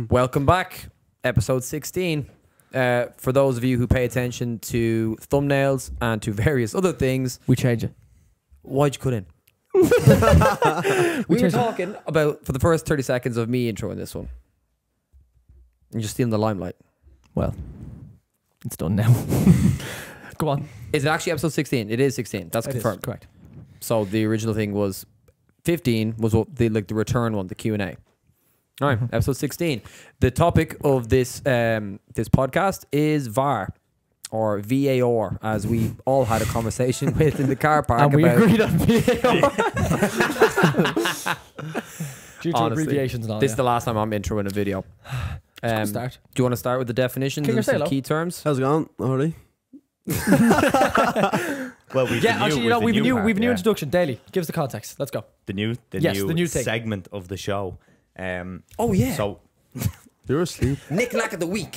Welcome back, episode 16. For those of you who pay attention to thumbnails and to various other things, we change it. Why'd you cut in? We were talking about, for the first 30 seconds of me introing this one. And just stealing the limelight. Well, it's done now. Go on. Is it actually episode 16? It is 16. That's confirmed. Correct. So the original thing was 15 was what the return one, the Q&A. All right, episode 16. The topic of this this podcast is VAR, or VAR, as we all had a conversation with in the car park. And we agreed on VAR. Due to Honestly, abbreviations and all. This is the last time I'm introing a video. Start. Do you want to start with the definitions and some key terms? How's it going? Already? Well, we've a new introduction. Daily, give us the context. Let's go. The new thing. segment of the show. Oh yeah. So You're asleep. Nick Lack of the week.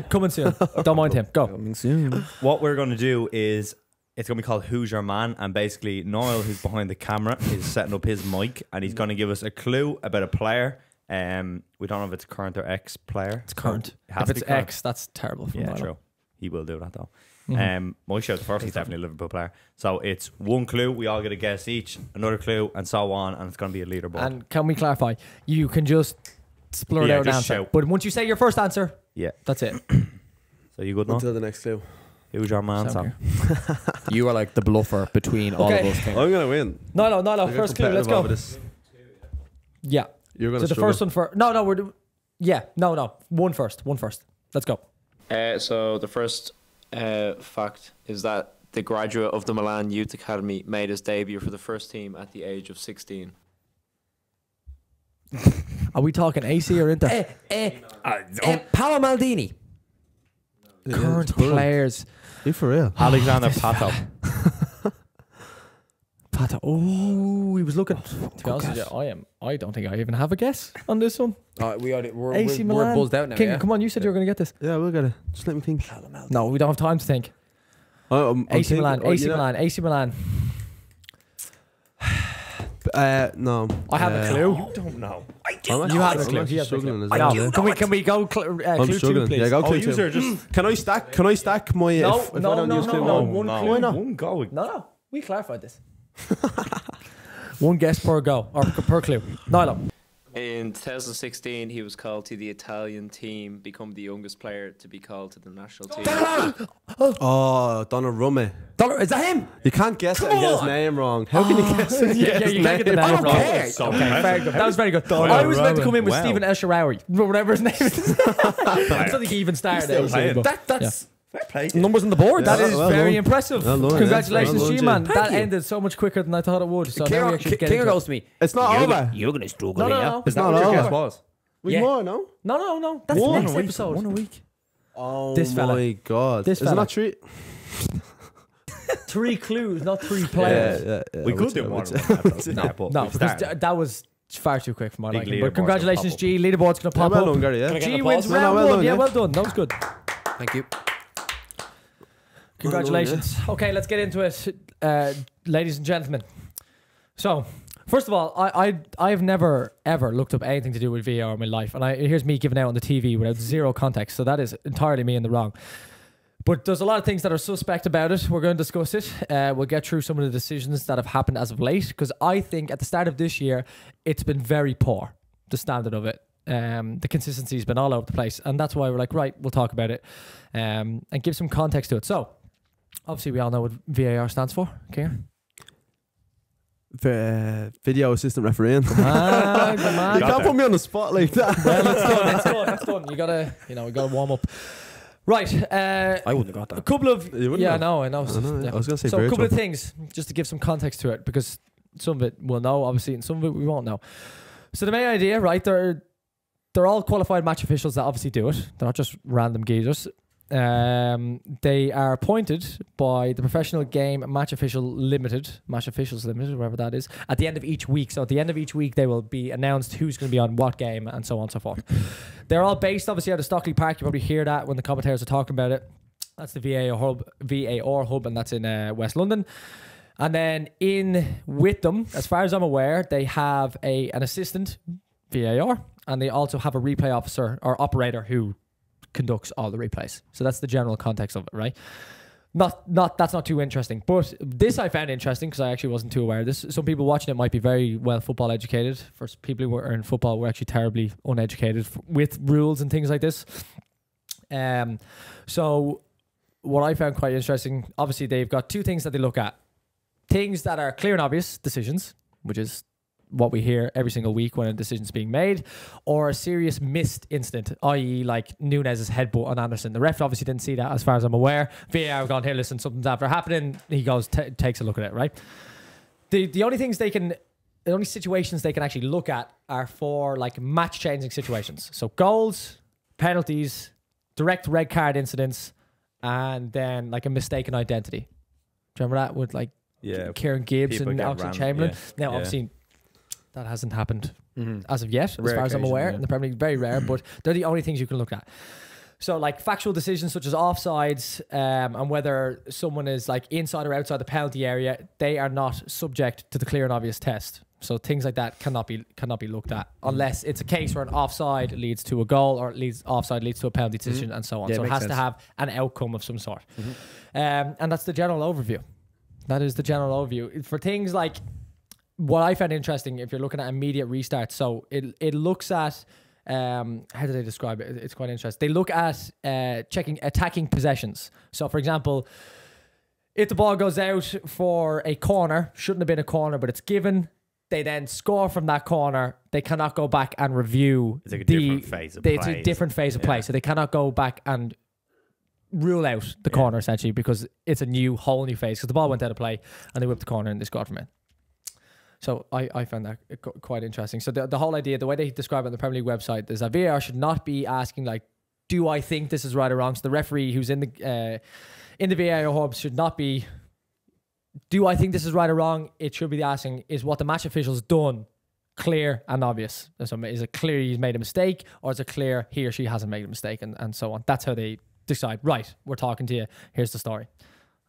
Coming soon. Don't mind him. Go. Coming soon. what we're going to do is it's going to be called Who's Your Man, and basically Niall, who's behind the camera, is setting up his mic, and he's going to give us a clue about a player. We don't know if it's current or ex player. It's current. If it's ex, that's terrible. Yeah, true. He will do that though. My show's first. He's definitely a Liverpool player. So it's one clue. We all get a guess each. Another clue, and so on. And it's going to be a leaderboard. And can we clarify? You can just splurt out an answer. Shout. But once you say your first answer, yeah, that's it. So you good now? Until the next clue. Who's your man, Sam? You are like the bluffer between all of us. I'm gonna win. No. First clue. Let's go. Yeah. You're gonna. So the first one for one first. Let's go. So the first fact is that the graduate of the Milan Youth Academy made his debut for the first team at the age of 16. Are we talking AC or Inter? Paolo Maldini. Current players. You for real? Alexander Pato. Pato. Oh, he was looking. To be honest with you, I don't think I even have a guess on this one. We're buzzed out now. King, yeah? come on, you said you were going to get this. Yeah, we'll get it. Just let me think. No, we don't have time to think. AC Milan. No. I have a clue. You don't know. You have a clue. I'm struggling as I well. know. Can we go clue I'm 2, struggling. please? Yeah, go clue you 2. just Can I stack my? No, if I no, don't no, use no, clue no. one? One Why not? One go. No. We clarified this. One guess per go, or per clue. No. In 2016, he was called to the Italian team, become the youngest player to be called to the national team. Oh, Donnarumma. Is that him? You can't guess it and get his name wrong. How can you guess it? Yeah, you can't get the name wrong. Okay. Okay, very good. That was very good. I was meant to come in with Stephen El Shaarawy, whatever his name is. I don't think he even started out. That's Fair play. numbers on the board. That is well very done. impressive. Well done, Congratulations yeah. to you, man. Thank That you. ended so much quicker than I thought it would. So now we actually get King into goes it. to me. It's not over. You're going to struggle No. Is that not what your over. guess was? We Yeah. more, no? No. That's One next a week. episode. One a week. Oh This fella. my god. This Isn't fella. that treat? 3 clues, not 3 players. Yeah. We could do more. No, because that was far too quick for my Big liking. leaderboards But congratulations, will pop G. Leaderboard's going to pop Well up. done, Gary, yeah. G an wins applause? round well 1. done, Yeah, yeah. well done. That was good. Thank you. Congratulations. Okay, let's get into it, ladies and gentlemen. So, first of all, I've never ever looked up anything to do with VAR in my life, and here's me giving out on the TV without zero context. So that is entirely me in the wrong. But there's a lot of things that are suspect about it. We're going to discuss it. We'll get through some of the decisions that have happened as of late, because I think at the start of this year, it's been very poor, the standard of it. The consistency's been all over the place, and that's why we're like, right, we'll talk about it and give some context to it. So, obviously, we all know what VAR stands for. Okay. Video assistant refereeing. Come on. You can't put me on the spot like that. Well, it's done. You gotta, we gotta warm up. Right. I wouldn't have got that. A couple of You wouldn't yeah, have? I know. I was gonna say so. A couple virtual. of things just to give some context to it, because some of it we'll know, obviously, and some of it we won't know. So the main idea, right? They're all qualified match officials that obviously do it. They're not just random geezers. They are appointed by the Professional Game Match Officials Limited, whatever that is, at the end of each week. So at the end of each week, they will be announced who's going to be on what game and so on and so forth. They're all based, obviously, out of Stockley Park. You probably hear that when the commentators are talking about it. That's the VAR hub, and that's in West London. And then in with them, as far as I'm aware, they have an assistant VAR and they also have a replay officer or operator who conducts all the replays. So that's the general context of it, right? That's not too interesting, but this I found interesting because I actually wasn't too aware of this. Some people watching it might be very well football educated. For people who are in football, we're actually terribly uneducated with rules and things like this. So what I found quite interesting, obviously they've got two things that they look at. Things that are clear and obvious decisions, which is what we hear every single week when a decision's being made, or a serious missed incident, i.e. like Nunez's headbutt on Anderson. The ref obviously didn't see that as far as I'm aware. VAR have gone, here, listen, something's after happening. He goes, takes a look at it, right? The only things the only situations they can actually look at are for like match changing situations. So goals, penalties, direct red card incidents, and then like a mistaken identity. Do you remember that with like Kieran Gibbs and Oxlade-Chamberlain? Now, obviously, that hasn't happened as of yet, as far as I'm aware. In the Premier League, very rare, but they're the only things you can look at. So, like factual decisions such as offsides and whether someone is like inside or outside the penalty area, they are not subject to the clear and obvious test. So things like that cannot be looked at unless it's a case where an offside leads to a goal or offside leads to a penalty decision and so on. So it has to have an outcome of some sort. And that's the general overview. That is the general overview. For things like what I found interesting, if you're looking at immediate restarts, so it looks at how do they describe it? It's quite interesting. They look at checking attacking possessions. So for example, if the ball goes out for a corner, shouldn't have been a corner, but it's given, they then score from that corner. They cannot go back and review. It's like a different phase of play. It's a different phase of play. So they cannot go back and rule out the corner essentially because it's a whole new phase because the ball went out of play and they whipped the corner and they scored from it. So I found that quite interesting. So the whole idea, the way they describe it on the Premier League website is that VAR should not be asking like, do I think this is right or wrong? So the referee who's in the VAR hub should not be, do I think this is right or wrong? It should be asking, is what the match official's done clear and obvious? So is it clear he's made a mistake or is it clear he or she hasn't made a mistake and so on? That's how they decide, right, we're talking to you, here's the story.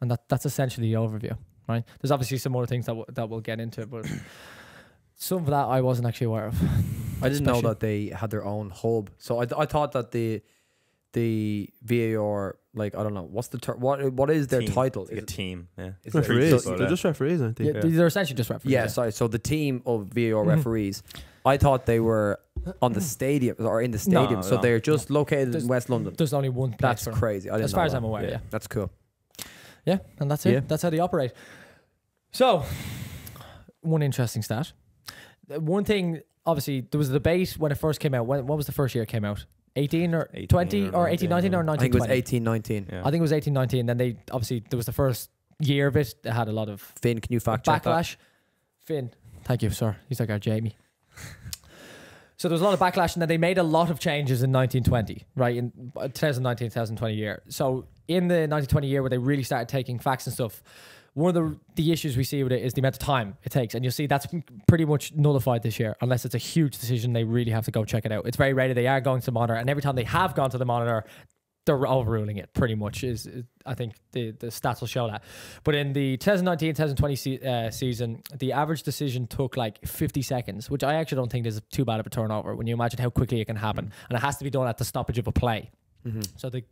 And that's essentially the overview, right? There's obviously some more things that we'll get into, but some of that I wasn't actually aware of. I didn't know that they had their own hub. So I thought that the VAR, like, I don't know, what's the term? What is their title? It's like a team, yeah. It's Referees. They're just referees, aren't they? Yeah, they're essentially just referees. Yeah, sorry. So the team of VAR referees, I thought they were on the stadium or in the stadium. So they're just located in West London. There's only one place. That's for them. crazy. I didn't as far know as that. I'm aware, yeah. That's cool. Yeah, and that's it. Yeah. That's how they operate. So, one interesting stat. One thing, obviously, there was a debate when it first came out. What was the first year it came out? 18 or 20 or 18, 19 or 19, I think it was 20? 18, 19. Yeah. I think it was 18, 19. Then they, obviously, there was the first year of it. It had a lot of Finn, can you fact check that? backlash. Finn, thank you, sir. He's like our Jamie. So there was a lot of backlash, and then they made a lot of changes in 1920, right? In 2019, 2020 year. So in the 1920 year where they really started taking facts and stuff, one of the issues we see with it is the amount of time it takes. And you'll see that's pretty much nullified this year, unless it's a huge decision. They really have to go check it out. It's very rare that they are going to the monitor, and every time they have gone to the monitor, they're overruling it pretty much. I think the stats will show that. But in the 2019-2020 season, the average decision took like 50 seconds, which I actually don't think is too bad of a turnover when you imagine how quickly it can happen. And it has to be done at the stoppage of a play. So the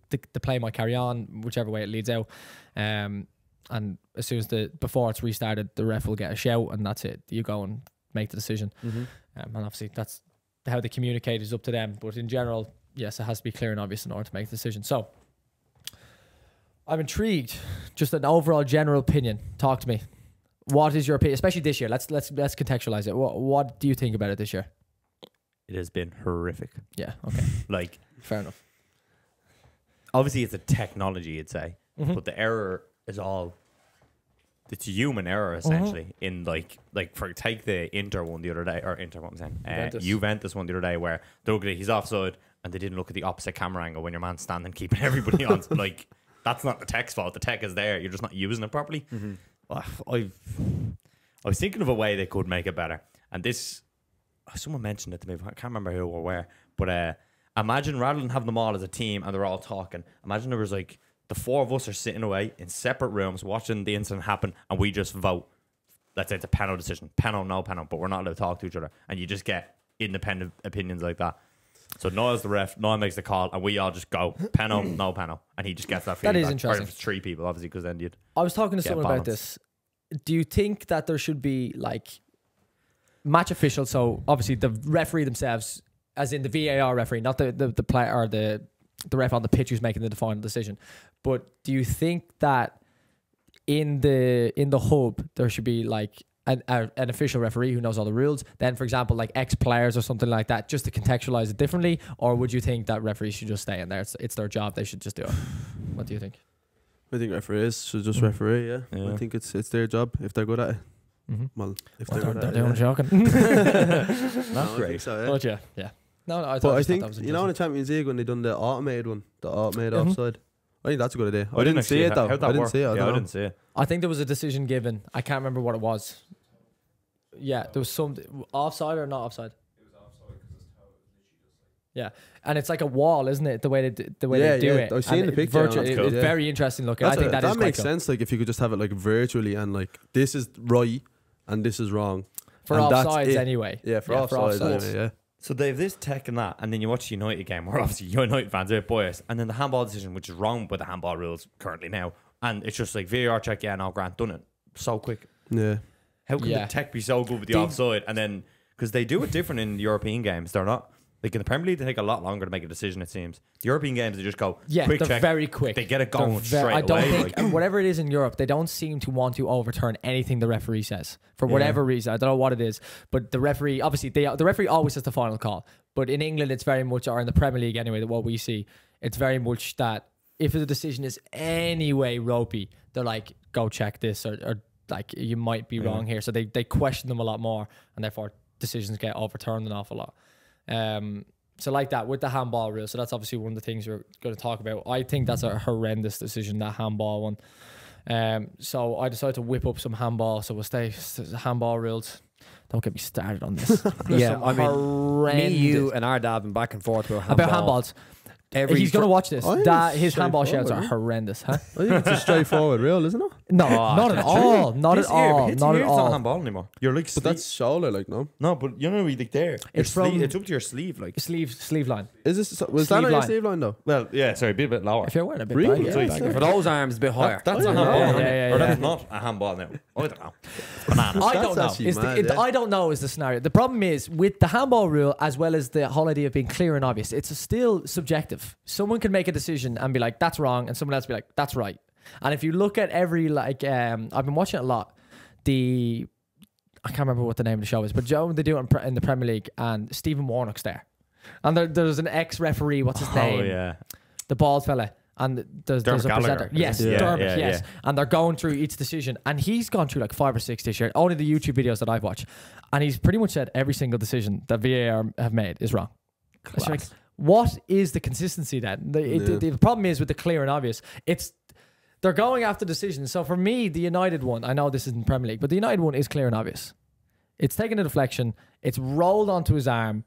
play might carry on whichever way it leads out. And as soon as before it's restarted, the ref will get a shout, and that's it. You go and make the decision. And obviously that's how they communicate is up to them. But in general, yes, it has to be clear and obvious in order to make the decision. So I'm intrigued. Just an overall general opinion. Talk to me. What is your opinion, especially this year? Let's contextualize it. What do you think about it this year? It has been horrific. Yeah. Okay. Like, Fair enough. obviously it's a technology, you'd say, but the error is it's a human error essentially. In like for take the Inter one the other day, or Inter what I'm saying, Juventus one the other day, where he's offside and they didn't look at the opposite camera angle when your man's standing keeping everybody on. Like, that's not the tech's fault. The tech is there. You're just not using it properly. I was thinking of a way they could make it better, and this someone mentioned it to me. I can't remember who or where, but imagine rather than having them all as a team and they're all talking, imagine there was like the four of us are sitting away in separate rooms watching the incident happen, and we just vote. Let's say it's a penalty decision, penalty, no penalty, but we're not allowed to talk to each other, and you just get independent opinions like that. So Niall's the ref, Niall makes the call, and we all just go, penal, no penal. And he just gets that feedback. That is interesting. Or if it's 3 people, obviously, because then you'd... I was talking to Get someone about balance. this. Do you think that there should be like match officials? So obviously the referee themselves, as in the VAR referee, not the player or the ref on the pitch who's making the final decision. But do you think that in the hub there should be like an official referee who knows all the rules? Then, for example, like ex-players or something like that, just to contextualize it differently? Or would you think that referees should just stay in there? It's their job. They should just do it. What do you think? I think referees should just referee. Yeah. Yeah. I think it's their job if they're good at it. Mm-hmm. Well, if Well, they're good they're at it. doing Yeah. joking. Not I great. think so, yeah. But yeah. No, I But thought I that think, was you know, in the interesting. Champions League when they done the automated one, the automated Mhm. offside, I think that's a good idea. I didn't didn't see actually- it though. how'd that I didn't work? see it. Yeah, I don't know. didn't see it. I think there was a decision given. I can't remember what it was. Yeah, there was some offside or not offside. Yeah, and it's like a wall, isn't it? The way they do it. I've seen And the picture. virtual- That's it's cool. Yeah. very interesting looking. I think that is quite makes cool. sense. Like if you could just have it like virtually and like this is right and this is wrong. For And that's offsides it. anyway. Yeah, for Yeah, offsides. offsides. Anyway, yeah. So they have this tech and that, and then you watch the United game where obviously United fans are biased, and then the handball decision, which is wrong with the handball rules currently now, and it's just like VAR check, yeah, no, Grant done it so quick. Yeah. How can Yeah. the tech be so good with the The- offside? And then because they do it different in European games, they're not like in the Premier League. They take a lot longer to make a decision. It seems the European games they just go Yeah, quick they're check. very quick. They get it They're going straight I don't away. think, like- and whatever it is in Europe, they don't seem to want to overturn anything the referee says for whatever reason. I don't know what it is, but the referee, obviously, the referee always has the final call. But in England, it's very much, or in the Premier League anyway, that what we see, it's very much that if the decision is anyway ropey, they're like, go check this, or like you might be wrong here. So they question them a lot more, and therefore decisions get overturned an awful lot. So like that with the handball rule. So that's obviously one of the things we're going to talk about. I think that's a horrendous decision, that handball one. So I decided to whip up some handball. So we'll stay handball rules. Don't get me started on this. There's Yeah, some I mean, horrendous Me, you, and our dad have been back and forth about about handball. handballs. Every He's going to watch this. I think That it's his handball shouts are straightforward, horrendous, huh? I think it's a straightforward rule, isn't it? No, Oh, not at that's all. Not at Hits here, all. hits Not here, at it's not all. handball anymore. You're like But sleeve. that's shoulder, like no. No, but you know, like there. Your It's from- sleeve, it's up to your sleeve, like. Sleeve line. Is this was Sleeve that on your line. sleeve line though? Well, yeah, sorry, be a bit lower. If you're wearing a bit Really? baggy, Yeah, baggy. For those arms, a bit higher. That's a Oh, handball, yeah, isn't it? yeah, Or yeah. that's not a handball now. I don't know. Bananas. I That's don't know. actually Is mad, yeah. I don't know is the scenario. The problem is with the handball rule, as well as the whole idea of being clear and obvious, it's still subjective. Someone can make a decision and be like, that's wrong, and someone else be like, that's right. And if you look at every, like, I've been watching it a lot. I can't remember what the name of the show is, but Joe, they do it in the Premier League, and Stephen Warnock's there. And there's an ex-referee, what's his name? Oh, yeah. The bald fella. And there's a Gallagher, presenter. Yes, isn't it? Yeah, Dermot, yeah, yes. yeah. And they're going through each decision. And he's gone through like 5 or 6 this year. Only the YouTube videos that I've watched. And he's pretty much said every single decision that VAR have made is wrong. It's like, what is the consistency then? The problem is with the clear and obvious, they're going after decisions. So for me, the United one, I know this isn't Premier League, but the United one is clear and obvious. It's taken a deflection, it's rolled onto his arm,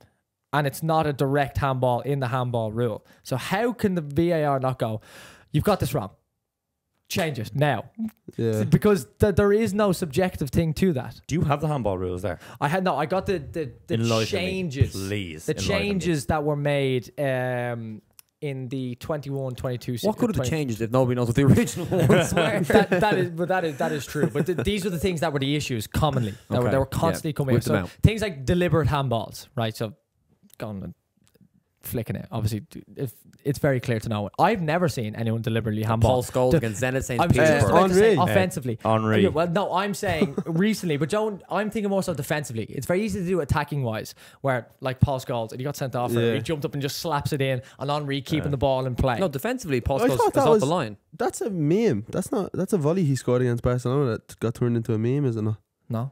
and it's not a direct handball in the handball rule. So how can the VAR not go, you've got this wrong, change it now? Yeah. Because there is no subjective thing to that. Do you have the handball rules there? I got the Enlighten me, changes. please. The enlighten me. changes that were made in the 21-22 What could have 20 changed if nobody knows what the original ones were? that is true. But these were the things that were the issues commonly. That Okay. they were constantly Yeah. coming Whip out. them So out. things like deliberate handballs, right? So going and flicking it. Obviously, it's very clear to know. I've never seen anyone deliberately handball. Paul Scholes against Zenit St. I'm just Petersburg. about to say Henri. offensively. Henri. Yeah, well, no, I'm saying recently, but I'm thinking more so defensively. It's very easy to do attacking wise, where like Paul Scholes, and he got sent off, and Yeah. he jumped up and just slaps it in, and Henri keeping the ball in play. No, defensively, Paul I Scholes thought is that off was- the line. That's a meme. That's a volley he scored against Barcelona that got turned into a meme, isn't it? no.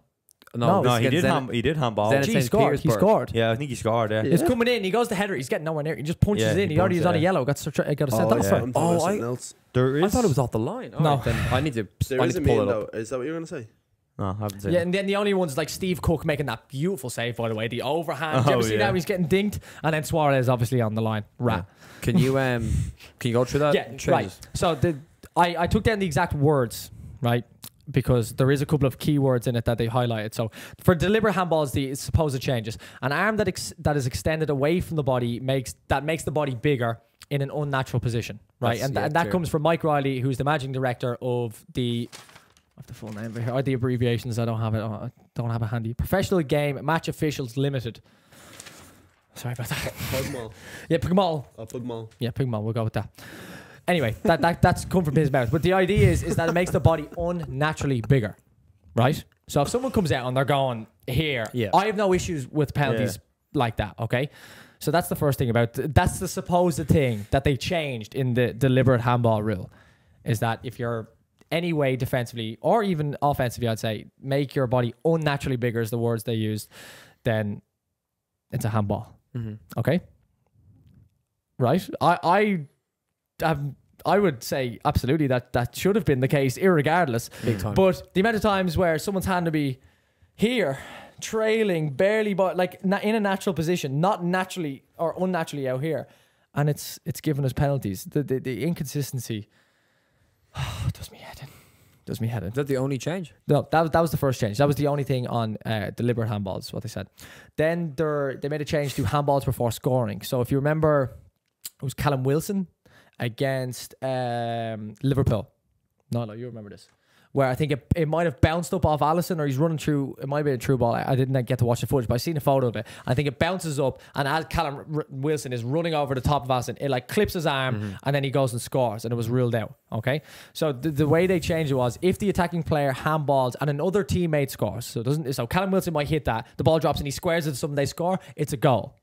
No, No, this he is did. against Zenit. He did handball. Zenit Gee, he St. scored. He Petersburg. scored. Yeah, I think he scored. Yeah. It's coming in. He goes to header. He's getting nowhere near. He just punches Yeah, in. he He already punches was on a it. yellow. Got sent Oh, off yeah. for. I'm talking about something I- else. There is. I thought it was off the line. All No. right, then I need to. There I is need a to pull meme it though. up. Is that what you're gonna say? No, I haven't seen Yeah, it. and then the only ones like Steve Cook making that beautiful save, by the way, the overhand. Did you Oh, ever see yeah. that when he's getting dinked? And then Suarez obviously on the line. Rat. Can you go through that? Yeah, right. So I took down the exact words, right? because there is a couple of keywords in it that they highlighted. So for deliberate handballs, the supposed changes: an arm that is extended away from the body makes the body bigger in an unnatural position, right? And that comes from Mike Riley, who's the managing director of the. I have the full name here. Or the abbreviations. I don't have it. I don't have it handy. Professional Game Match Officials Limited. Sorry about that. Pugmal. Yeah, Pugmal. Oh, Pugmal. Yeah, Pugmal. We'll go with that. Anyway, that's come from his mouth. But the idea is that it makes the body unnaturally bigger, right? So if someone comes out and they're going here, I have no issues with penalties like that. Okay, so that's the first thing that's the supposed thing that they changed in the deliberate handball rule, is that if you're anyway defensively or even offensively, I'd say make your body unnaturally bigger is the words they used, then it's a handball. Okay, right? I would say absolutely that should have been the case irregardless. Big time. But the amount of times where someone's hand to be here trailing barely, but like in a natural position, not naturally or unnaturally out here, and it's given us penalties. The inconsistency does me head in. Does me head in. Is that the only change? No, that was the first change. That was the only thing on deliberate handballs, what they said. Then they made a change to handballs before scoring. So if you remember, it was Callum Wilson against Liverpool. No, you remember this. Where I think it might have bounced up off Allison, or he's running through. It might be a true ball. I didn't get to watch the footage, but I seen a photo of it. I think it bounces up, and as Callum Wilson is running over the top of Allison, it like clips his arm, and then he goes and scores, and it was ruled out. Okay, so the way they changed it was if the attacking player handballs and another teammate scores, so Callum Wilson might hit that, the ball drops and he squares it to someone, they score, it's a goal.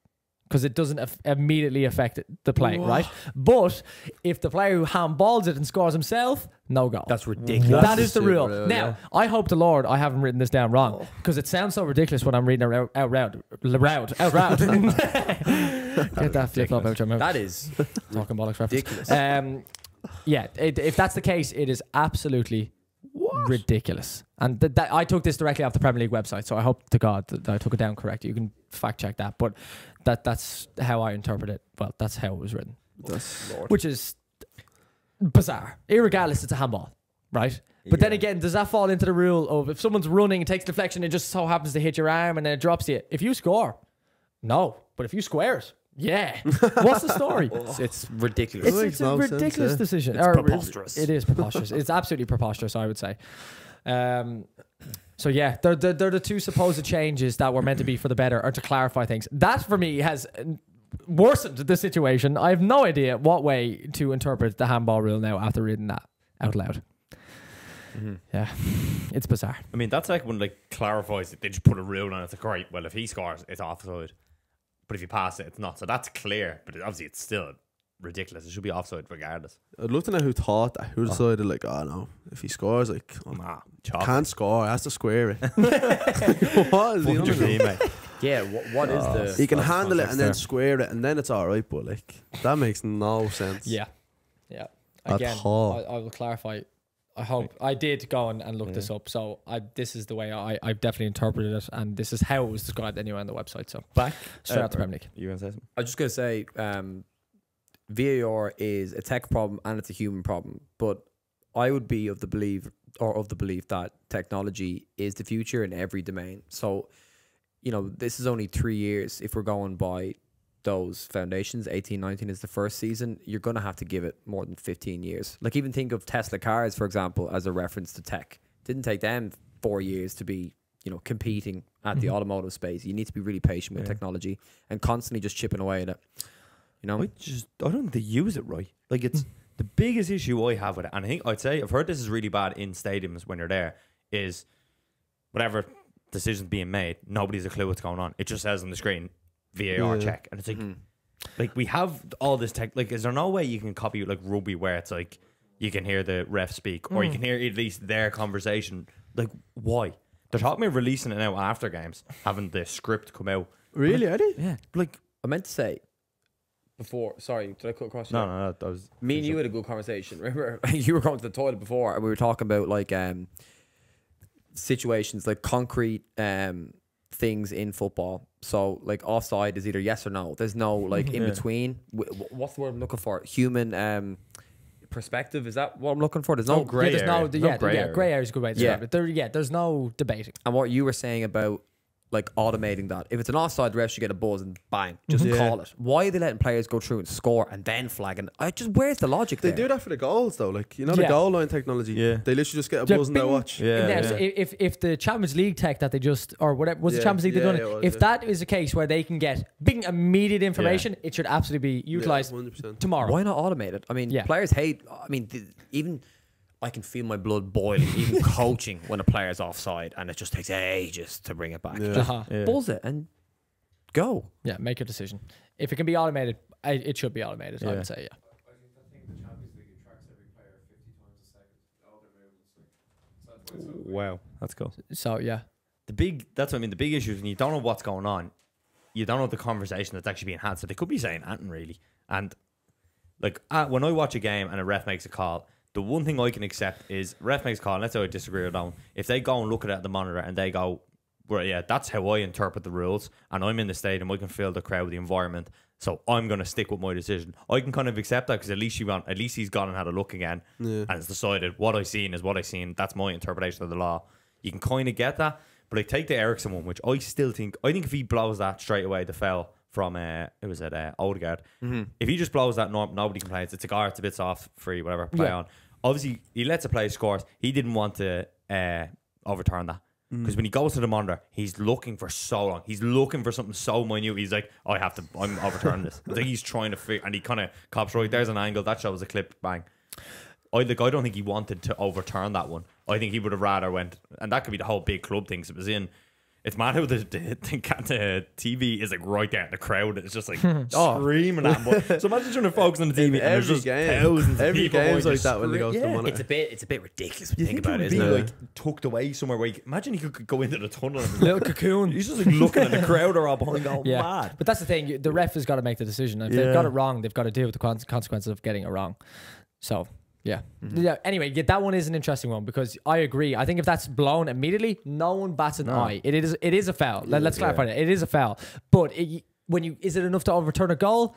Because it doesn't immediately affect the play, right? But if the player who handballs it and scores himself, no goal. That's ridiculous. That is the rule. Now, I hope the Lord I haven't written this down wrong, because it sounds so ridiculous when I'm reading it out loud. Get that flip flop out your mouth. That is talking bollocks reference. ridiculous. Yeah, if that's the case, it is absolutely ridiculous. And I took this directly off the Premier League website, so I hope to God that I took it down correctly. You can fact check that, but that's how I interpret it. Well, that's how it was written, which is bizarre. Irregardless, it's a handball, right? But then again, does that fall into the rule of if someone's running and takes deflection, it just so happens to hit your arm and then it drops you? If you score, no. But if you square it, yeah. What's the story? It's ridiculous. It's a ridiculous decision. It's preposterous. It is preposterous. It's absolutely preposterous, I would say. So yeah, they're the two supposed changes that were meant to be for the better or to clarify things. That for me has worsened the situation. I have no idea what way to interpret the handball rule now after reading that out loud. Yeah, it's bizarre. I mean, that's like when clarifies it. They just put a rule on it. It's like, all right, well, if he scores, it's offside. But if you pass it, it's not. So that's clear. But obviously, it's still ridiculous. It should be offside regardless. I'd love to know who thought that. Who decided oh no, if he scores, can't score, has to square it. What is he on? Yeah, what is the... He can handle it and then square it, and then it's alright, but that makes no sense. Yeah. Again, I will clarify. I hope I did go and look this up. So this is the way I've definitely interpreted it, and this is how it was described anyway on the website. So back straight out the Premier League. You gonna say something? I was just gonna say, VAR is a tech problem and it's a human problem. But I would be of the belief that technology is the future in every domain. So, this is only 3 years if we're going by those foundations. 18-19 is the first season. You're going to have to give it more than 15 years. Like, even think of Tesla cars, for example, as a reference to tech. Didn't take them 4 years to be, competing at the automotive space. You need to be really patient with technology and constantly just chipping away at it. I don't think they use it right. Like, it's the biggest issue I have with it, and I've heard this is really bad in stadiums when you're there, is whatever decision's being made, nobody's a clue what's going on. It just says on the screen, VAR check. And it's like, we have all this tech. Like, is there no way you can copy like rugby where it's like you can hear the ref speak or you can hear at least their conversation? Like, why? They're talking about releasing it now after games, having the script come out. Really, are they? Yeah. Like, I meant to say before, sorry, did I cut across you? No, that was... Me and you had a good conversation. Remember, you were going to the toilet before and we were talking about situations like concrete things in football. So offside is either yes or no. There's no in between. What's the word I'm looking for? Human perspective. Is that what I'm looking for? There's no grey there's no, area. grey area is a good way to describe it. There's no debating. And what you were saying about like automating that. If it's an offside, the ref should get a buzz and bang, just call it. Why are they letting players go through and score and then flagging? Where's the logic They there? do that for the goals though, like the goal line technology. Yeah. They literally just get a buzz and they watch. So if the Champions League tech that they just, or whatever, was the Champions League they done it? If that is a case where they can get big immediate information, it should absolutely be utilised 100%. tomorrow. Why not automate it? I mean, players hate. I mean, even I can feel my blood boiling, even coaching when a player's offside, and it just takes ages to bring it back. Just buzz it and go. Yeah, make a decision. If it can be automated, it should be automated. I would say, I think the Champions League tracks every player 50 times a second. All their movements. Wow, that's cool. So yeah, that's what I mean. The big issue is when you don't know what's going on, you don't know the conversation that's actually being had. So they could be saying anything really. And like when I watch a game and a ref makes a call, the one thing I can accept is ref makes a call, and let's say I disagree or don't. If they go and look at it at the monitor and they go, well, yeah, that's how I interpret the rules, and I'm in the stadium, I can feel the crowd, the environment, so I'm going to stick with my decision. I can kind of accept that because at least he's gone and had a look again and has decided what I've seen is what I've seen. That's my interpretation of the law. You can kind of get that, but I take the Ericsson one, which I still think if he blows that straight away, the foul from Odegaard. If he just blows that, nobody complains. It's a guard, it's a bit soft, free, whatever, play on. Obviously, he lets a player score. He didn't want to overturn that. Because when he goes to the monitor, he's looking for so long. He's looking for something so minute. He's like, I'm overturning this. I think he's trying to figure, and he kind of cops right. There's an angle that shows a clip. Bang. I don't think he wanted to overturn that one. I think he would have rather went, and that could be the whole big club thing. So it was in. It's mad how the TV is like right there. The crowd is just like screaming at him. So imagine trying to focus on the TV. Every game, every game's like that when they go to the monitor. It's a bit ridiculous when you think it about it, would isn't be it? like tucked away somewhere where imagine he could go into the tunnel and little cocoon. He's just like looking at the crowd or all behind going mad. But that's the thing. The ref has got to make the decision. If they've got it wrong, they've got to deal with the consequences of getting it wrong. So. Yeah. Anyway, that one is an interesting one because I agree. I think if that's blown immediately, no one bats an eye. It is a foul. Let's clarify that. It is a foul. But is it enough to overturn a goal?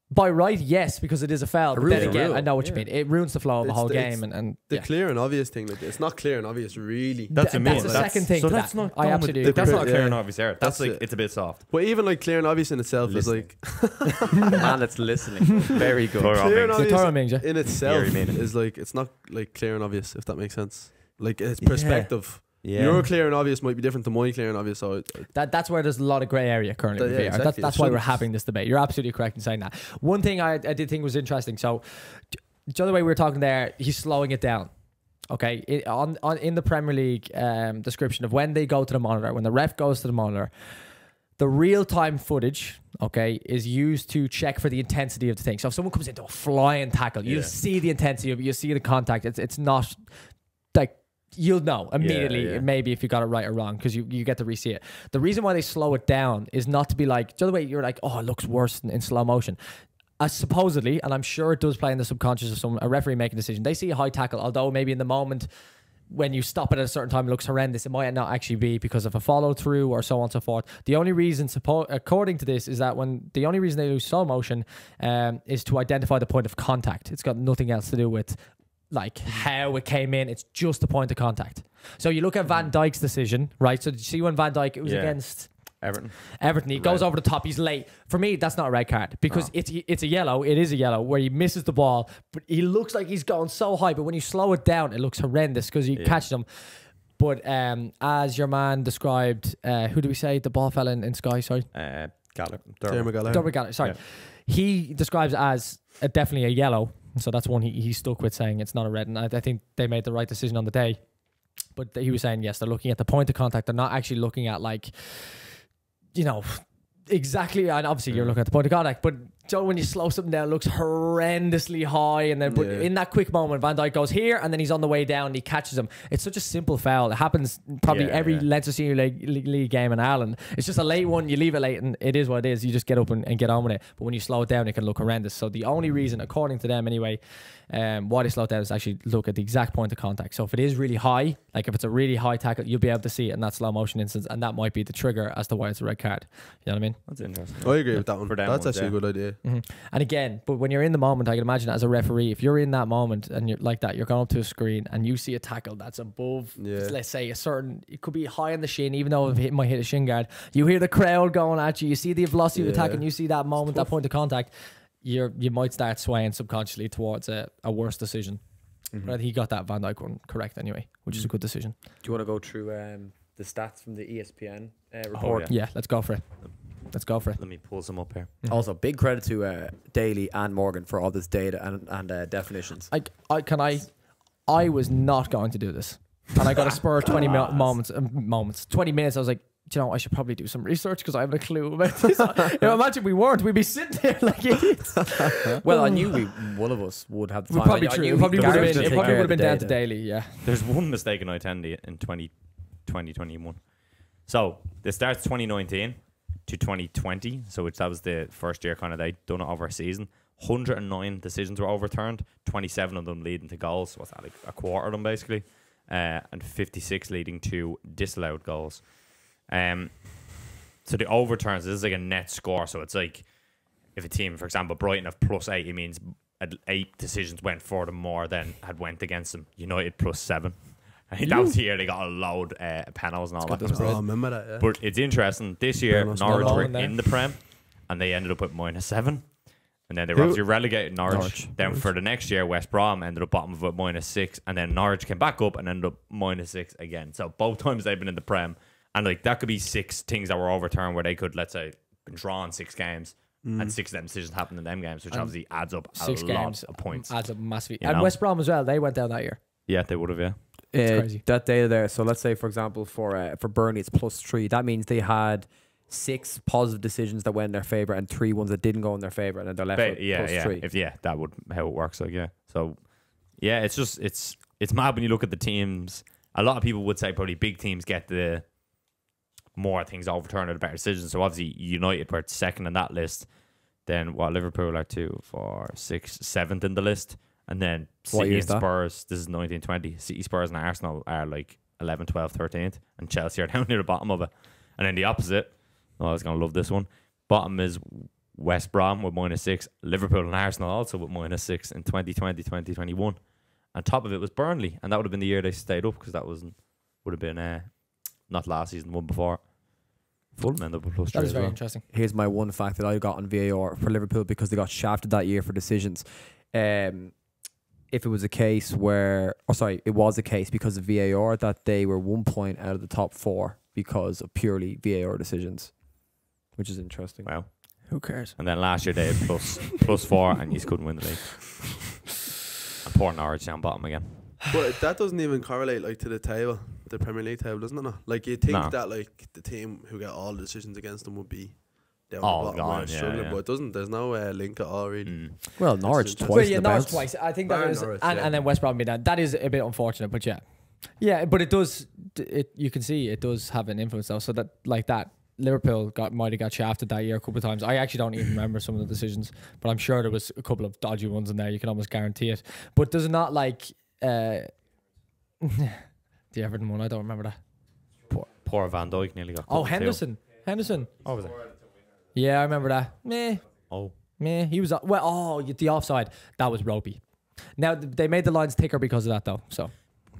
By right, yes, because it is a foul. But then again, I know what you mean. It ruins the flow of the whole game. And the clear and obvious thing. Like, it's not clear and obvious, really. That's the second thing. So to that's that. not. I absolutely agree. That's not clear and obvious there. That's like it's a bit soft. But even like clear and obvious in itself is like man, it's listening. Very good. Clear and obvious in in itself is like it's not like clear and obvious, if that makes sense. Like it's perspective. Your clear and obvious might be different to my clear and obvious. So that's where there's a lot of grey area currently. With VR. Exactly. That's why we're having this debate. You're absolutely correct in saying that. One thing I did think was interesting. So the other way we were talking there, he's slowing it down. Okay, in the Premier League description of when they go to the monitor, when the ref goes to the monitor, the real-time footage, okay, is used to check for the intensity of the thing. So if someone comes into a flying tackle, you see the intensity of it, you see the contact. It's not like you'll know immediately, maybe if you got it right or wrong, because you get to re-see it. The reason why they slow it down is not to be like, the other way you're like, oh, it looks worse in slow motion. Supposedly, and I'm sure it does play in the subconscious of a referee making a decision. They see a high tackle, although maybe in the moment when you stop it at a certain time, it looks horrendous. It might not actually be because of a follow through or so on and so forth. The only reason, according to this, is that the only reason they lose slow motion is to identify the point of contact. It's got nothing else to do with like how it came in. It's just the point of contact. So you look at Van Dijk's decision, right? So did you see when Van Dijk, it was against Everton, he goes over the top, he's late. For me, that's not a red card because it's a yellow. It is a yellow where he misses the ball, but he looks like he's going so high, but when you slow it down, it looks horrendous because he catches him. But as your man described, who do we say the ball fell in Sky? Sorry, Dermot Gallagher. Sorry, he describes it as definitely a yellow. So that's one he stuck with, saying it's not a red, and I think they made the right decision on the day. But he was saying, yes, they're looking at the point of contact. They're not actually looking at like, exactly. And obviously you're looking at the point of contact, but when you slow something down, it looks horrendously high. And then but in that quick moment, Van Dijk goes here and then he's on the way down and he catches him. It's such a simple foul. It happens probably every Leinster Senior League game in Ireland. It's just a late one. You leave it late and it is what it is. You just get up and get on with it. But when you slow it down, it can look horrendous. So the only reason, according to them anyway, why they slow it down is actually look at the exact point of contact. So if it is really high, like if it's a really high tackle, you'll be able to see it in that slow motion instance, and that might be the trigger as to why it's a red card. You know what I mean? That's interesting. I agree with that one. That's actually a good idea. And again, but when you're in the moment, I can imagine as a referee, if you're in that moment and you're like that, you're going up to a screen and you see a tackle that's above, let's say it could be high in the shin, even though it might hit a shin guard. You hear the crowd going at you, you see the velocity of the attack, and you see that moment, that point of contact, you might start swaying subconsciously towards a worse decision. But I think he got that Van Dijk one correct anyway, which is a good decision. Do you want to go through the stats from the ESPN report? Yeah, let's go for it. Let me pull some up here. Also, big credit to Daly and Morgan for all this data and definitions. I was not going to do this, and I got a spur 20 moments. 20 minutes. I was like, you know, I should probably do some research because I haven't a clue about this. Imagine we weren't. We'd be sitting there like idiots. Well, I knew one of us would have the time. Probably true. It probably would have been down to Daly. Yeah. There's one mistake in I-10 in 2021. So this starts 2019 to 2020. So that was the first year kind of they done it over a season. 109 decisions were overturned. 27 of them leading to goals. What's that, like a quarter of them basically? And 56 leading to disallowed goals. So the overturns, this is like a net score. So it's like if a team, for example, Brighton have +8, it means 8 decisions went for them more than had went against them. United +7. I think that was the year they got a load panels and all that kind of stuff. I remember that, yeah. But it's interesting. This year, Norwich were in the Prem and they ended up at -7. And then they were obviously relegated Norwich. Then for the next year, West Brom ended up bottom of it -6. And then Norwich came back up and ended up -6 again. So both times they've been in the Prem. And like that could be 6 things that were overturned where they could, let's say, been drawn 6 games. And 6 of them decisions happened in them games, which obviously adds up a lot of points. Adds up massively. You And know? West Brom as well, they went down that year. Yeah, they would have, yeah. crazy. That data there. So let's say, for example, for Burnley, it's +3. That means they had 6 positive decisions that went in their favour and 3 ones that didn't go in their favour, and then they're left with +3. That would how it works. Like, yeah. So, yeah, it's just it's mad when you look at the teams. A lot of people would say probably big teams get the more things overturned or the better decisions. So obviously United were second in that list. Then Liverpool are 2, 4, 6, 7th in the list. And then City and Spurs, this is 1920. City, Spurs and Arsenal are like 11, 12, 13th. And Chelsea are down near the bottom of it. And then the opposite, I was going to love this one. Bottom is West Brom with -6. Liverpool and Arsenal also with -6 in 2020, 2021. And top of it was Burnley. And that would have been the year they stayed up because that would have been not last season, one before. Fulham ended up with +3. That is very well. interesting. Here's my one fact that I got on VAR for Liverpool because they got shafted that year for decisions. If it was a case where, it was a case because of VAR that they were 1 point out of the top 4 because of purely VAR decisions, which is interesting. Wow. Who cares? And then last year they had +4 and you just couldn't win the league. And poor Norwich down bottom again. But that doesn't even correlate like to the table, the Premier League table, doesn't it? No? Like you think that like the team who get all the decisions against them would be down the bottom where they're struggling, but it doesn't. There's no link at all really. Well, Norwich twice. Well, yeah, Norwich twice. I think that is, Norwich, and then West Brom being that. That is a bit unfortunate, but yeah, but it does. You can see it does have an influence though. So that like that. Liverpool might have got shafted that year a couple of times. I actually don't even remember some of the decisions, but I'm sure there was a couple of dodgy ones in there. You can almost guarantee it. But does it not like the Everton one? I don't remember that. Poor Van Dijk nearly got. Henderson. Oh, was it? Yeah, I remember that. Meh. He was the offside. That was ropey. Now they made the lines thicker because of that though. So.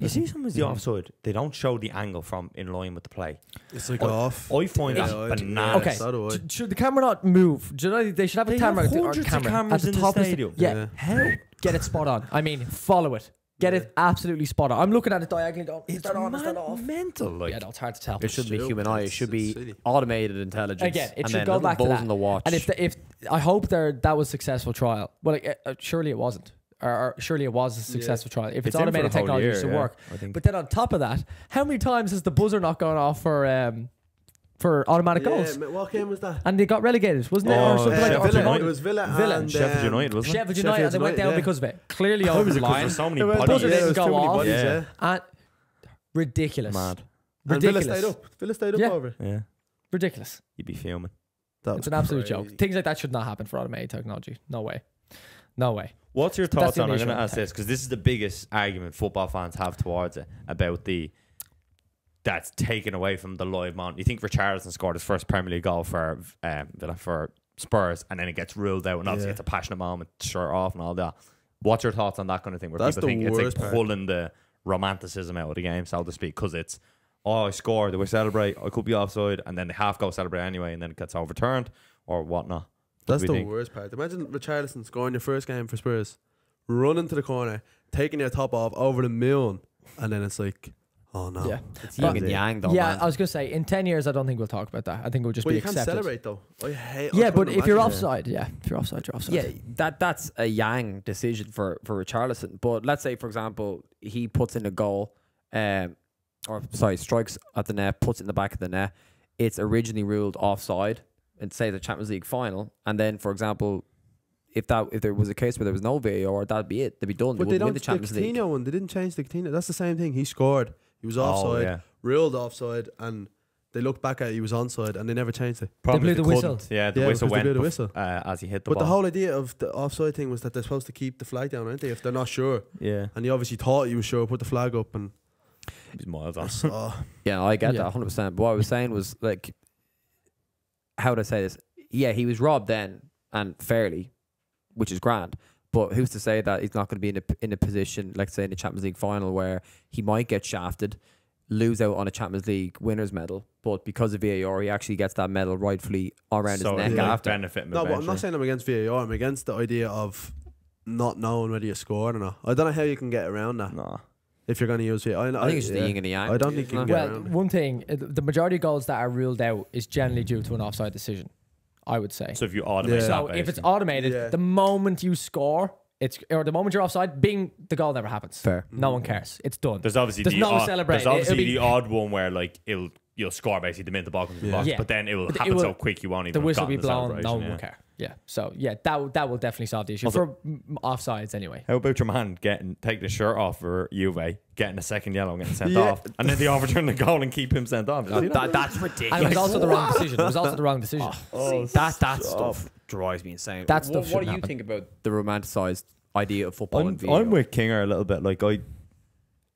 You see, sometimes the offside, they don't show the angle from in line with the play. It's like off. I find that bananas. Okay, should the camera not move? Do you know they should have a camera at the top of the stadium? Yeah. How? Get it spot on. I mean, follow it. Get it absolutely spot on. I'm looking at it diagonally. Is that on? Is that off? Mental. Like. Yeah, no, it's hard to tell. It shouldn't be human eye. It should be automated intelligence. Again, it should go back to that. On the watch. And if I hope that was a successful trial. Well, surely it wasn't. Or surely it was a successful trial. If it's automated technology, it should work. But then on top of that, how many times has the buzzer not gone off for automatic goals? What game was that? And they got relegated, wasn't it? Or something like that. Villa. It was Villa and Sheffield United, wasn't it? Sheffield United, and they went down because of it. Clearly over the line. So many The bodies. buzzer didn't go off. Bodies, And ridiculous. Mad. And Ridiculous. Villa stayed up over it. Yeah. Ridiculous. You'd be fuming. It's an absolute joke. Things like that should not happen for automated technology. No way. No way. What's your thoughts on? I'm initial going to ask this because this is the biggest argument football fans have towards it about that's taken away from the live moment. You think Richarlison scored his first Premier League goal for Villa for Spurs, and then it gets ruled out, and obviously it's a passionate moment, shirt off and all that. What's your thoughts on that kind of thing? Where That's people think the it's like worst part. pulling the romanticism out of the game, so to speak, because it's, oh, I scored, do I celebrate? I could be offside, and then they half go celebrate anyway, and then it gets overturned or whatnot. That's the think? worst part. Imagine Richarlison scoring your first game for Spurs, running to the corner, taking your top off over the moon, and then it's like, oh no. Yeah. It's yin and yang, though. Yeah, man. I was gonna say in 10 years I don't think we'll talk about that. I think we'll just But be you can't accepted. celebrate though. I hate. Yeah, I but couldn't if you're imagine. offside, if you're offside, you're offside. Yeah, that's a yang decision for Richarlison. But let's say, for example, he puts in a goal, strikes at the net, puts it in the back of the net. It's originally ruled offside, and say the Champions League final, and then, for example, if there was a case where there was no VAR, that'd be it. They'd be done. But they they wouldn't win don't. the Champions League. Coutinho one, they didn't change the Coutinho. That's the same thing. He scored. He was offside, ruled offside, and they looked back at it. He was onside, and they never changed it. Probably blew the couldn't. whistle. Yeah, the Yeah, whistle because they went blew the whistle. as he hit the But ball. the whole idea of the offside thing was that they're supposed to keep the flag down, aren't they? If they're not sure, yeah, and he obviously thought he was sure, put the flag up, and he's miles on. oh, Yeah, I get Yeah. that 100%. But what I was saying was, like, how would I say this? Yeah, he was robbed then, and fairly, which is grand. But who's to say that he's not going to be in a position, like say in the Champions League final, where he might get shafted, lose out on a Champions League winners medal, but because of VAR, he actually gets that medal rightfully around So his neck yeah. after. benefit him no. But I'm eventually. not saying I'm against VAR. I'm against the idea of not knowing whether you scored or not. I don't know how you can get around that No. if you're going to use VAR. I think it's just the yin and the yang. I don't think you can get Well, around it. one thing, the majority of goals that are ruled out is generally due to an offside decision, I would say. So if you automate Yeah. that, So if it's basically. automated, Yeah. the moment you score, or the moment you're offside, the goal never happens. Fair. No one cares. It's done. There's obviously There's the no odd, celebrating. There's obviously It'll be- the odd one where like you'll score basically the minute the ball comes in the Yeah. box, Yeah. but then it will But it happen will- so quick you won't even The have whistle will be gotten the blown. No one celebration, will care. Yeah. So yeah, that will definitely solve the issue Also- for offsides anyway. How about your man taking the shirt off for Juve, getting a second yellow, and getting sent Yeah. off, and then they overturn the goal and keep him sent off? That's ridiculous. And it was also the wrong decision. It was also the wrong decision. that stuff drives me insane. That stuff What do shouldn't you happen. think about the romanticized idea of football and VAR? I'm with Kinger a little bit. Like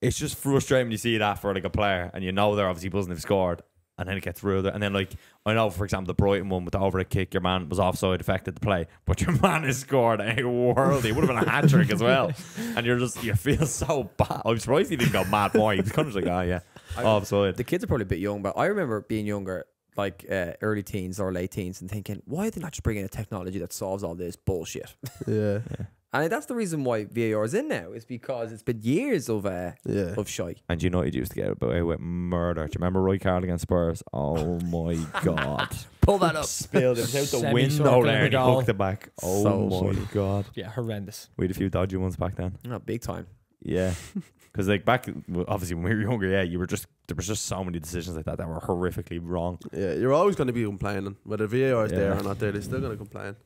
it's just frustrating when you see that for like a player, and you know they're obviously buzzing they've scored, and then it gets ruled out. And then like I know, for example, the Brighton one with the overhead kick, your man was offside, affected the play, but your man has scored a worldie. It would have been a hat trick as well, and you feel so bad. I'm surprised he didn't go mad boy. He was kind of like, offside. The kids are probably a bit young, but I remember being younger, like early teens or late teens, and thinking, why are they not just bringing a technology that solves all this bullshit? Yeah, And that's the reason why VAR is in now, is because it's been years of yeah. shy. And you know he used to get away with murder. Do you remember Roy Carroll against Spurs? Oh my god. Pull that up. Spilled it. It was out the Semi-circle window in there the and he goal. hooked it back. Oh So my funny. god. Yeah, horrendous. We had a few dodgy ones back then. Not big time. Yeah. Because like back, obviously when we were younger, yeah, there was just so many decisions like that were horrifically wrong. Yeah, you're always going to be complaining. Whether VAR is there Yeah. or not there, they're still going to complain.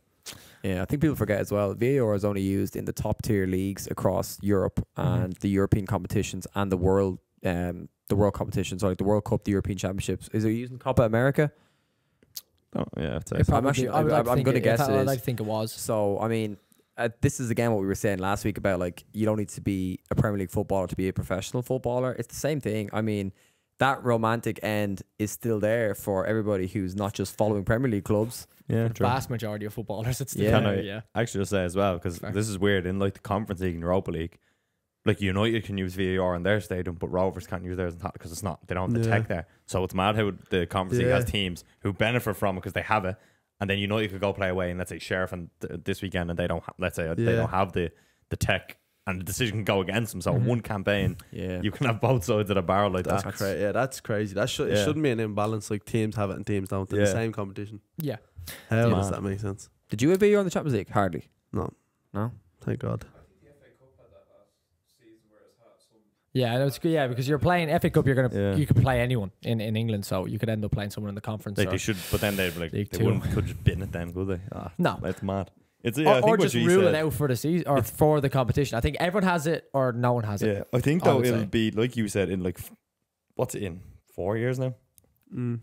Yeah, I think people forget as well. VAR is only used in the top tier leagues across Europe and the European competitions and the world competitions, like the World Cup, the European Championships. Is it used in Copa America? Oh yeah, I'd say It so. probably, actually- I would like to I'm think gonna it- guess I it would is. like to think it was. So, I mean, this is again what we were saying last week about like you don't need to be a Premier League footballer to be a professional footballer. It's the same thing. I mean, that romantic end is still there for everybody who's not just following Premier League clubs. Yeah, The true. vast majority of footballers, it's Yeah. still there. Can I actually just say as well, because Fair. this is weird, in like the Conference League and Europa League, like United can use VAR in their stadium, but Rovers can't use theirs because it's not, they don't have the Yeah. tech there. So it's mad how the Conference League Yeah. has teams who benefit from it because they have it, and then United could go play away and let's say Sheriff and this weekend, and they don't let's say they Yeah. don't have the tech, and the decision can go against them. So in one campaign Yeah. you can have both sides of the barrel like That's that. crazy. Yeah, that's crazy. It Yeah. shouldn't be an imbalance. Like teams have it and teams don't in the Yeah. same competition. Yeah. How Yeah. does that make sense? Did you have VAR in the Champions League? Hardly. No, No. thank God. I think the FA Cup had that last season where it's had some. Yeah, it's good. Yeah, because you're playing FA Cup, you're Yeah. you can play anyone in England, so you could end up playing someone in the conference. Like or, they should, but then they'd like League they Two. wouldn't could just bin it then, could they? No. It's mad. It's I or think what just you rule said- it out for the season or for the competition. I think everyone has it or no one has it. Yeah, I think I though would it'll say. be like you said in like what's it in 4 years now? Mm.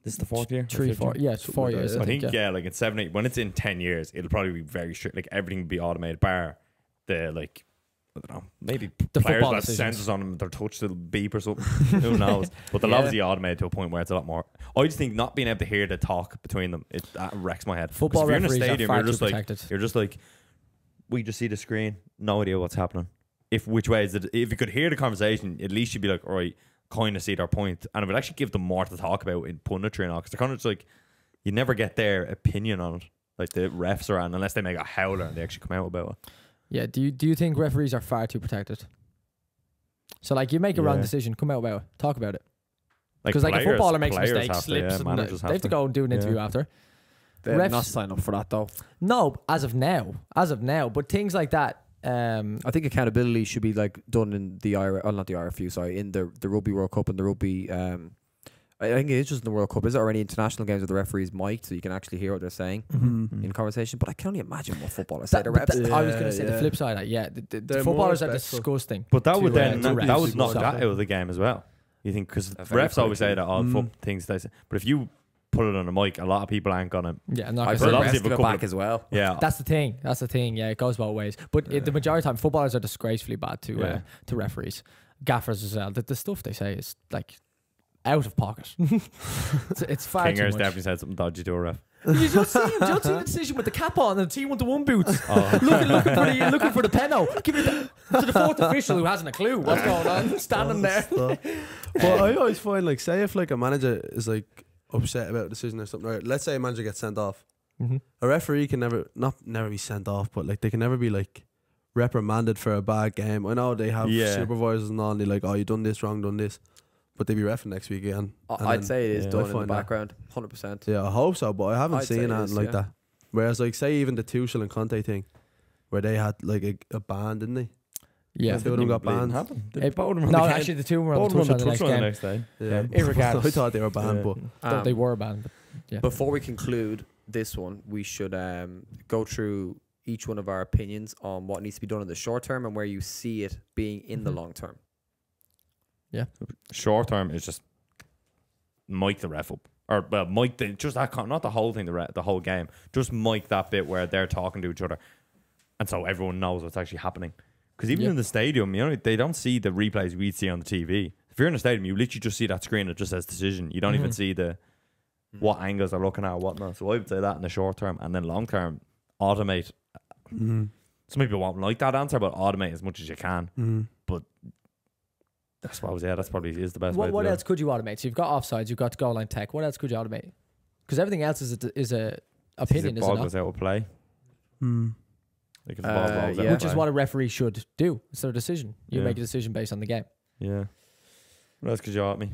This is the fourth year, or 3, fifth 4, year? yeah, it's Something 4 like that, years. yeah. I think yeah, like in 7, 8. When it's in 10 years, it'll probably be very strict. Like everything will be automated, bar the like I don't know. Maybe The players football have decisions. sensors on them, their touch will beep or something. Who knows? But they'll obviously automate to a point where it's a lot more. I just think not being able to hear the talk between them, that wrecks my head. 'Cause Football if you're in a referees are stadium, far you're too just like, protected. you're just like, we just see the screen, no idea what's happening. Which way is it? If you could hear the conversation, at least you'd be like, all right, kind of see their point, and it would actually give them more to talk about in punditry and all. Because they're kind of just like, you never get their opinion on it, like the refs are on, unless they make a howler and they actually come out about it. Yeah. Do you think referees are far too protected? So like, you make a wrong decision, come out about it, talk about it. Because like a footballer makes mistakes, slips, and they have to go and do an interview after. They're Refs- not sign up for that though. No, as of now, but things like that. I think accountability should be like done in the not the RFU, sorry, in the Rugby World Cup and the Rugby. I think it is just in the World Cup. Is there any international games where the referees mic'd so you can actually hear what they're saying in conversation? But I can only imagine what footballers say. The refs. I was going to say the flip side. The footballers are disgusting. But that would to that would refs. knock that out of the game as well. You think, because very refs always say quickly. that all things they say, but if you put it on a mic, a lot of people aren't gonna. Yeah, I'm not I've gonna heard say obviously refs give a it couple back of- as well. Yeah, That's the thing. Yeah, it goes both ways. But the majority of the time, footballers are disgracefully bad to referees, gaffers as well. The stuff they say is like out of pocket. it's far too Kinger's much. definitely said something dodgy to a ref. You just see the decision with the cap on and the T121 boots, looking for the penno. Give it to the fourth official who hasn't a clue what's going on, standing there. But I always find, like, say if like a manager is like upset about a decision or something, right? Let's say a manager gets sent off. A referee can never be sent off, but like they can never be like reprimanded for a bad game. I know they have supervisors and all, and they're like, oh, you done this wrong, done this, but they be reffing next week again. I'd say it is done in the find that. background, 100%. Yeah, I hope so, but I haven't I'd say seen it anything is, like yeah. that. Whereas, like, say even the Tuchel and Conte thing, where they had like a ban, didn't they? Yeah. Two of them got banned. No, actually, the two were on the touchline the next game. day. Yeah, Irregardless. I thought they were banned, but They were banned. But yeah. Before we conclude this one, we should go through each one of our opinions on what needs to be done in the short term and where you see it being in the long term. Short term is just mic the ref up, or mic just that not the whole thing, the whole game. Just mic that bit where they're talking to each other, and so everyone knows what's actually happening. Because even in the stadium, you know, they don't see the replays we'd see on the TV. If you're in a stadium, you literally just see that screen that just says decision. You don't even see the what angles they're looking at or whatnot. So I would say that in the short term, and then long term, automate. Some people won't like that answer, but automate as much as you can. But that's what I was. Yeah, that's probably is the best way. What else could you automate? So you've got offsides, you've got goal line tech. What else could you automate? Because everything else is a opinion, ball isn't goes it? out of play. Like if the ball rolls out of yeah. Which play. is what a referee should do. It's their decision. You Yeah. make a decision based on the game. Yeah. What else could you automate?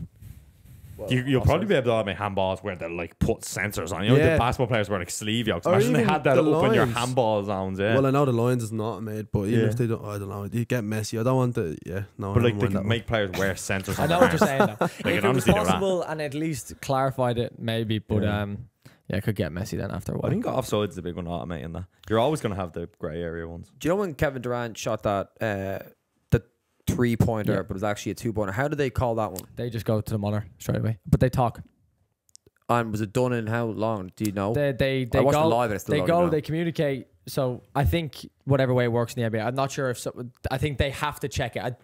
Well, You'll probably be able to automate handballs where they like put sensors on. You know, Yeah. the basketball players wear like sleeve yokes. Or Imagine they even had that the up in your lines. handball zones. Yeah. well, I know the lines is not made, but even Yeah. if they don't, I don't know, you get messy. I don't want to. Yeah, no. but I like don't they mind can that make players wear sensors I on know their what you're arms. saying. Though. They If can it was honestly do that. possible and at least clarified it, maybe. But it could get messy then after a I while. think offside's the big one automating that. You're always going to have the grey area ones. Do you know when Kevin Durant shot that the 3-pointer, but it was actually a 2-pointer? How did they call that one? They just go to the monitor straight away. But they talk. And was it done in how long? Do you know? They I watched go, it live and I still they don't go, know. they communicate. So I think whatever way it works in the NBA, I'm not sure if I think they have to check it.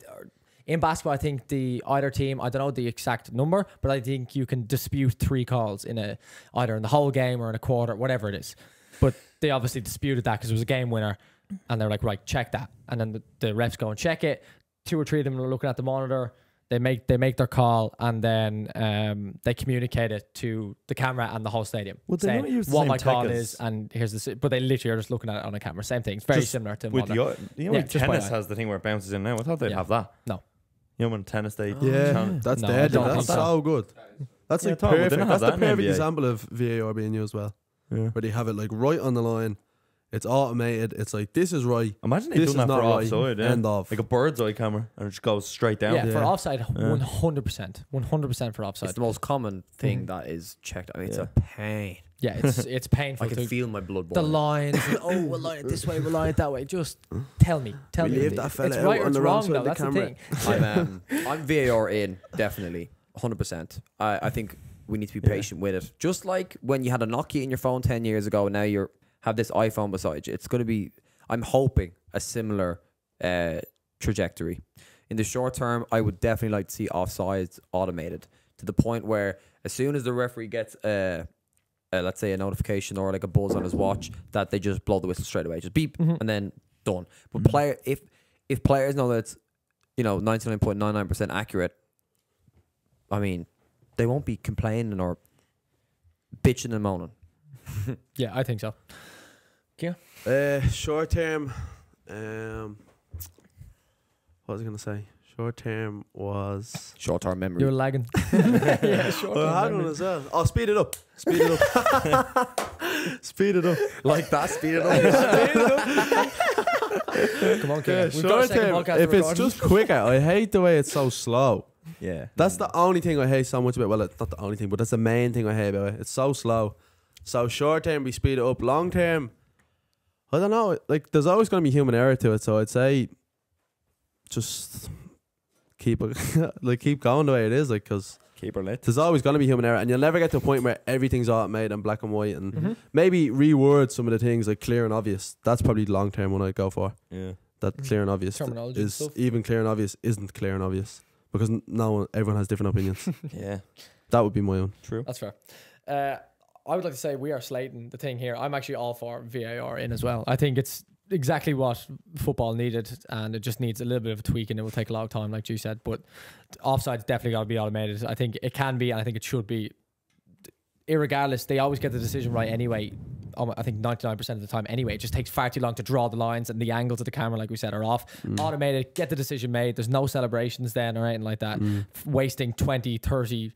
In basketball, I think either team, I don't know the exact number, but I think you can dispute 3 calls in either in the whole game or in a quarter, whatever it is. But they obviously disputed that because it was a game winner, and they're like, right, check that, and then the refs go and check it. 2 or 3 of them are looking at the monitor. They make their call, and then they communicate it to the camera and the whole stadium, Would they saying not use the what same my call tech is, as- and here's the. But they literally are just looking at it on a camera. Same thing. It's very Just similar to With monitor. you know, Yeah, like just by tennis eye. has the thing where it bounces in now. I thought they'd Yeah. have that. No. You know, when tennis they Yeah, channel- that's No, I dead. don't That's think so. so good. That's Yeah, like Tom, but they perfect. don't That's have the that in perfect NBA. example of VAR being used well, Yeah. where they have it like right on the line. It's automated. It's like, this is right. Imagine they This done is that for not right. offside. Yeah. End of. Like a bird's eye camera, and it just goes straight down. Yeah, for Yeah. offside, 100%, 100% for offside. It's the most common thing that is checked. I mean, it's Yeah. a pain. Yeah, it's painful. I can to feel my blood the boiling. lines. And, we'll line it this way, we'll line it that way. Just tell me. We me. leave that fella it's out right or on it's the wrong wrong. side No, of the that's the camera. thing. I'm VAR in, definitely, 100%. I think we need to be patient with it. Just like when you had a Nokia in your phone 10 years ago, and now you have this iPhone beside you. It's going to be, I'm hoping, a similar trajectory. In the short term, I would definitely like to see offsides automated to the point where as soon as the referee gets let's say a notification or like a buzz on his watch, that they just blow the whistle straight away, just beep, and then done. But if players know that it's 99.99% accurate, I mean, they won't be complaining or bitching and moaning. Yeah, I think so. Short term, what was I going to say? Short term was... Short term memory. You're lagging. Yeah, short Well, I had term. one as well. Oh, speed it up. Speed it up. Speed it up. Like that, speed it up. Come on, Yeah, Kieran. We've got a short second term, podcast if it's recording. just quicker, I hate the way it's so slow. Yeah. That's the only thing I hate so much about. Well, it's not the only thing, but that's the main thing I hate about it. It's so slow. So short term, we speed it up. Long term, I don't know. Like, there's always going to be human error to it. So I'd say, just keep keep going the way it is. Like, because Keep her lit. there's always going to be human error, and you'll never get to a point where everything's automated and black and white, and maybe reword some of the things like clear and obvious. That's probably the long term one I'd go for. Yeah. That clear and obvious Terminology and is stuff. even clear and obvious isn't clear and obvious because everyone has different opinions. Yeah. That would be my own. True. That's fair. I would like to say we are slating the thing here. I'm actually all for VAR in as well. I think it's exactly what football needed, and it just needs a little bit of a tweak, and it will take a lot of time, like you said. But offside's definitely got to be automated. I think it can be, and I think it should be. Irregardless, they always get the decision right anyway. I think 99% of the time anyway. It just takes far too long to draw the lines, and the angles of the camera, like we said, are off. Automated, get the decision made. There's no celebrations then or anything like that. Wasting 20, 30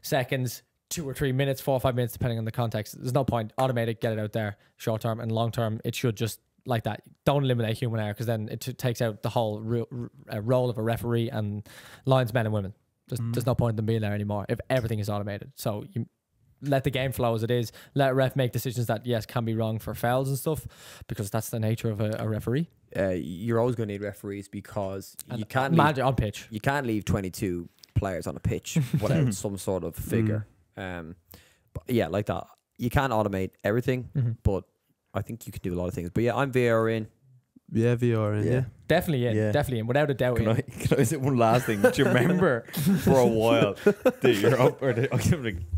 seconds, 2 or 3 minutes, 4 or 5 minutes, depending on the context. There's no point. Automated, get it out there. Short term and long term, it should just like that. Don't eliminate human error, because then it takes out the whole role of a referee and linesmen and women. There's no point in them being there anymore if everything is automated. So you let the game flow as it is. Let a ref make decisions that, yes, can be wrong for fouls and stuff, because that's the nature of a referee. You're always going to need referees because And you can't manage it on pitch. you can't leave 22 players on a pitch without some sort of figure. But yeah, like that. You can't automate everything, but I think you can do a lot of things. But yeah, I'm VAR in. Yeah, VR in. Yeah. Definitely in. Yeah. Definitely in. Without a doubt Can in. I say one last thing? Do you remember for a while the Europe or the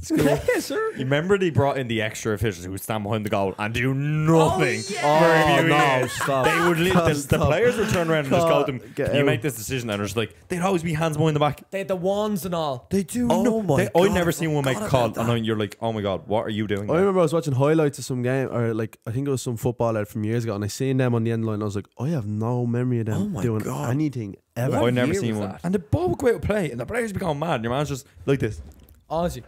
school? Yes, sir. You remember they brought in the extra officials who would stand behind the goal and do nothing for Oh, a few no, years. stop. They would the players would turn around and just go to them, Get "Can you out. make this decision?" And they're just like, they'd always be hands behind the back. They had the wands and all. They do. Oh my I've God, never seen one make a forgot call, about and then you're like, "Oh my God, what are you doing?" I remember I was watching highlights of some game, or like I think it was some footballer from years ago, and I seen them on the end line. And I was like, I have no memory of Oh them my doing God. anything ever. What I've never year seen was one. that? And the ball would go out of play, and the players would be going mad. And your man's just like this. Honestly.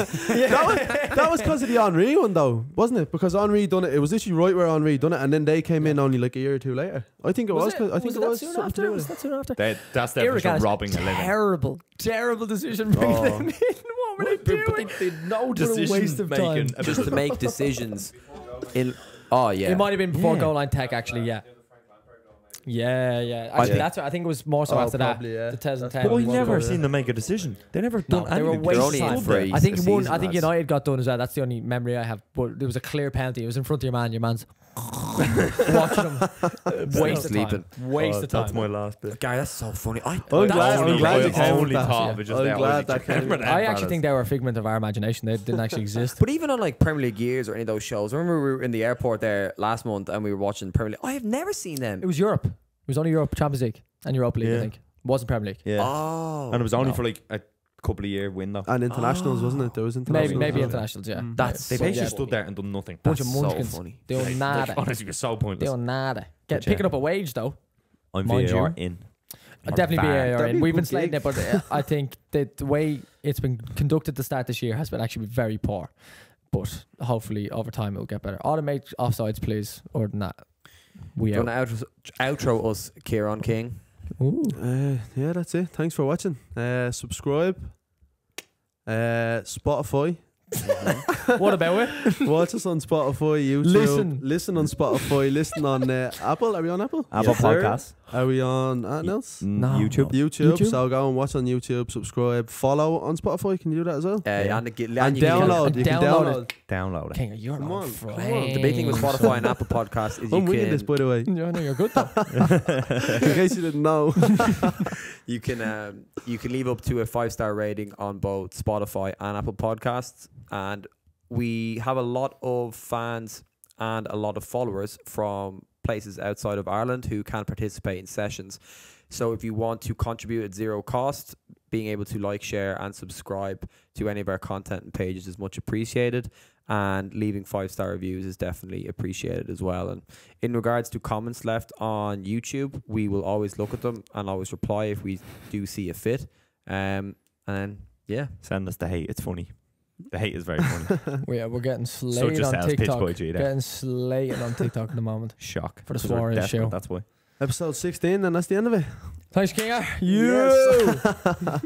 That was because of the Henri one, though, wasn't it? Because Henri done it. It was literally right where Henri done it, and then they came in only like a year or two later. I think it was. I think it was soon something to after. do Was with it. that soon after? That's definitely Irregardless, robbing a living. terrible decision making. Oh. What were they doing? But they no What a waste decision of making. time. Just to make decisions. Oh yeah. It might have been before Yeah. goal line tech, actually. Yeah. Yeah. Actually, that's. I think it was more so after probably, that. yeah. The 2010. But we've Well, never yeah. seen them make a decision. They never No, done they were anything. wasting only in time. for I think a one. season, I think lads. United got done as well. That's the only memory I have. But there was a clear penalty. It was in front of your man. Your man's watching him. Waste of sleeping. time. Waste of time. That's my last bit. Guy, that's so funny. I'm glad I you came only with that. thought yeah. of it just I'm now. glad that came Remember with I that, actually fellas? think they were a figment of our imagination. They didn't actually exist. But even on like Premier League years or any of those shows, I remember we were in the airport there last month and we were watching Premier League. I have never seen them. It was Europe. It was only Europe Champions League and Europa League. I Yeah. think it wasn't Premier League. Yeah. Oh, And it was only No. for like a couple of year window. And internationals, wasn't it? There was internationals. Maybe as well. internationals. Yeah. That's They so basically yeah. stood there and done nothing. Bunch That's of so munchkins. funny. They were Like, nada. honestly, it was so They pointless. were nada. But Picking yeah. up a wage though. I'm Mind VAR you. in. Definitely VAR. VAR That'd in. be a We've been good slating gig. it, but I think that the way it's been conducted to start this year has been actually very poor. But hopefully over time it will get better. Automate offsides, please. Other than that, we Do you out. want to outro us, Kieran King? Ooh. Yeah, that's it. Thanks for watching. Subscribe. Spotify. What about it? Watch us on Spotify, YouTube. Listen on Spotify. Listen on Apple. Are we on Apple? Apple Podcasts. Are we on anything else? No. YouTube. So go and watch on YouTube. Subscribe. Follow on Spotify. Can you do that as well? And download. You can download it. Download it. King, you're Come on. The big thing with Spotify and Apple Podcasts is I'm winning this, by the way. Yeah, no, you're good though. In case you didn't know. you can leave up to a 5-star rating on both Spotify and Apple Podcasts, and we have a lot of fans and a lot of followers from places outside of Ireland who can participate in sessions. So if you want to contribute at zero cost, being able to like, share and subscribe to any of our content and pages is much appreciated, and leaving 5-star reviews is definitely appreciated as well. And in regards to comments left on YouTube, we will always look at them and always reply if we do see a fit. And yeah, send us the hate. It's funny. The hate is very funny. We're getting slated on TikTok. Getting slated on TikTok at the moment. Shock. For the Suarez show. That's why. Episode 16, and that's the end of it. Thanks, Kinga. Yes.